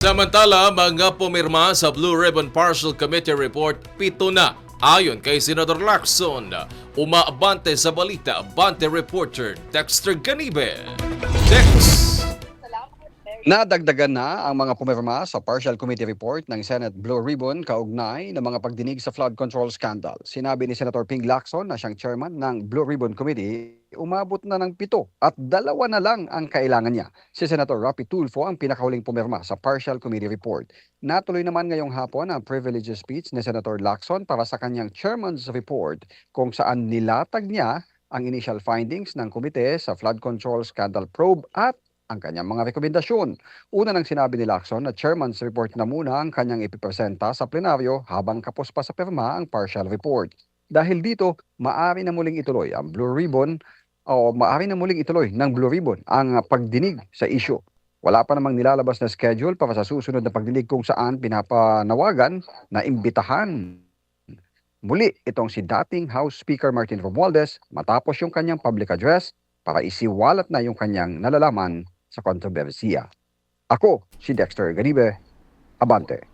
Samantala, mga pumirma sa Blue Ribbon Partial Committee Report, 7 na. Ayon kay Senador Lacson, umaabante sa balita, abante reporter Dexter Ganibe. Dex! Nadagdagan na ang mga pumirma sa partial committee report ng Senate Blue Ribbon kaugnay ng mga pagdinig sa flood control scandal. Sinabi ni Senator Ping Lacson na siyang chairman ng Blue Ribbon Committee, umabot na ng 7 at 2 na lang ang kailangan niya. Si Senator Rapi Tulfo ang pinakahuling pumirma sa partial committee report. Natuloy naman ngayong hapon ang privilege speech ni Senator Lacson para sa kanyang chairman's report kung saan nilatag niya ang initial findings ng komite sa flood control scandal probe at ang kanyang mga rekomendasyon. Una nang sinabi ni Lacson na chairman's report na muna ang kanyang ipipresenta sa plenaryo habang kapos pa sa pirma ang partial report. Dahil dito, maaari na muling ituloy ang Blue Ribbon maaari na muling ituloy ng Blue Ribbon ang pagdinig sa issue. Wala pa namang nilalabas na schedule para sa susunod na pagdinig kung saan pinapanawagan na imbitahan muli itong si dating House Speaker Martin Romualdez matapos yung kanyang public address para isiwalat na yung kanyang nalalaman sa kontrobersiya. Ako, si Dexter Ganibe, Abante.